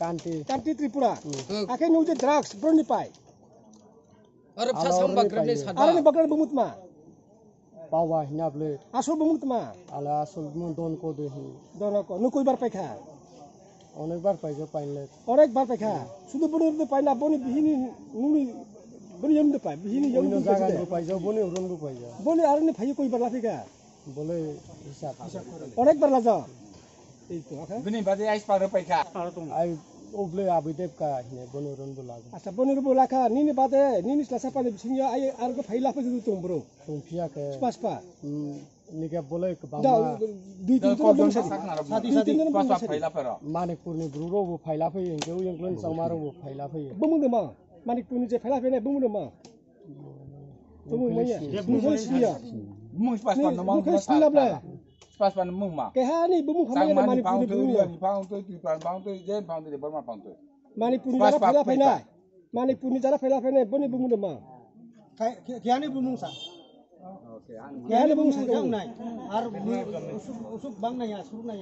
Kanti Tripura. Akhirnya nujut drugs berani pai. Arab sasam bakar ni sada. Arab bakar bumut ma. Bawah nyable. Asal bumut ma. Ala asal bumut don ko dehi. Don ko. Nu koi bar paikha. অনেকবার পাইছো পাইলে অনেকবার পাইখা শুধু বনি তো পাই না বনি বিহিনি নুনি বনি জমতে পাই বিহিনি জমতে জায়গা তো পাইছো বনি উড়ন কো পাইছো বনি আর নে ভাই কই বার লাফিকা বলে হিসাব অনেকবার লাজা এই তো Bini bade ais paru paikha. আই ওবলে আবিদেব কা নে বনি উড়ন বলা আচ্ছা বনি রব লাখা নিনি বাদে নিনি লাসা পানি সিংয়া আই আর কো ফাইলা ফাই দু তুম ব্রো তুম ফিয়া কে পাসপা নিকে বলে বাবা দুই তিন জন সাথী Paspa faila pero. মানিকপুরনি ব্রুরো বো ফাইলা ফই এঙ্কেও এঙ্কলন সামারো বো ফাইলা ফই বমুন মা মানিকপুরনি যে ফাইলা ফাইনা বমুন মা বমুন মাইয়া মুখল সিয়া Mung paspa no mang mukhol siya bla paspa no mung ma. kaya hani bumung khamaya Sang manikpuri bumung ni pound to tu pound to jen pound de borma pound to. manikpuri jara faila faina manikpuri jara faila faina boni bumung ma kaya ni bumung sa kaya ni bumung sa jang nai ar usuk bang nai asur nai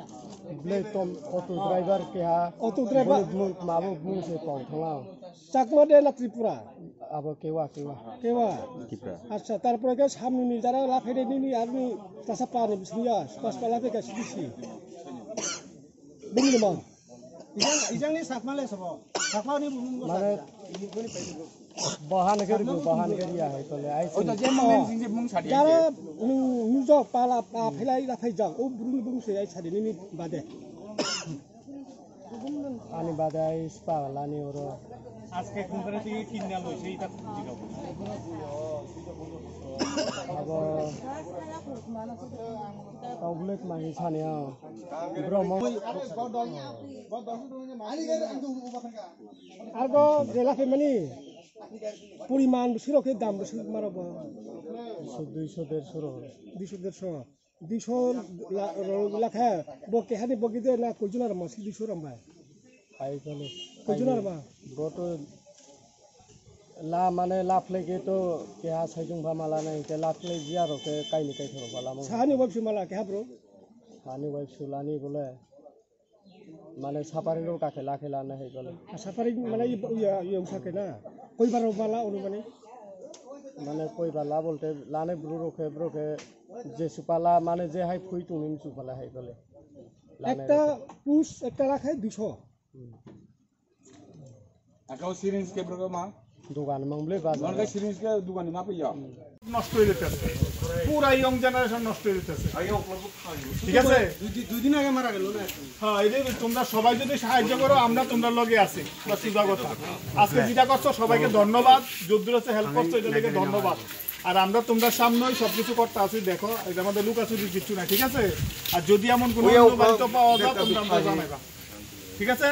বলে তোম auto driver কে হা auto driver মাবো বুং সে পং থালা chakma de la tripura আবো কেওয়া kewa acha tarpore ke samni ni jara la faide ni arni tasa pani bisniya pas pala pe ka sisi bumung ma ijang ni sakma le sabo sakma ni bumung মানে বাহান করিয়া হয় তলে আইছি O to jen mung sing mung sadi. jara nujo pala phelai la phai jang o burung bung se ai chadi ni bade আনি বাদে আইস পালানি ওর আজকে কোন করে থেকে কিনা লইছে এটা খুঁজি দাও আবো তাবলেক মাহি ছানিয়া ব্রহ্ম আর গো জেলা ফেমানি পরিমাণ সিরকে দাম বেশি মারব 200 150 200 লাখা বকে হানি বকিতে না কইজনার মাসি 200 রামবা আই চলে কইজনার বা বটো লা মানে লাফলে কে তো কে হা সাইজুং ভামালা নাই কে লাফলে জিয়ারো কে কাইনি কাই থরো বালা মো সাহানি ববসি মালা কে হাব্রো হানি ওয়াই সুলানি বলে মানে সাপারিরও কাকে লাখেলা না হই গলে সাফারি মানে ইয়া উসাকে না কইবার বালা অনুমানে মানে কইবালা বলতে লানে ব্রোকে যে সুপালা মানে যে হাই ফুই তুমি সুপালা হাই গলে একটা পুষ একটা রাখায় 200 Akau syringe ke bro ma. দোকান মাংবলে বাজার Orang ke syringe ke dukan ni apa ya? নষ্ট হয়ে যেতেছে পুরা ইয়ং জেনারেশন নষ্ট হয়ে যেতেছে ঠিক আছে দুই দিন আগে মারা গেল না হ্যাঁ এই যে তোমরা সবাই যদি সাহায্য করো আমরা তোমরা লগে আছি বা সুজা কথা আজকে যেটা করছো সবাইকে ধন্যবাদ যদ্দূর আছে হেল্প করছো এটা থেকে ধন্যবাদ আর আমরা তোমরা সামনেই সবকিছু করতে আছি দেখো এটা আমাদের লুকাচুরি কিছু না ঠিক আছে আর যদি এমন কোনো বাড়িতে পাওয়া যায় তোমরা আমরা জানাইবা ঠিক আছে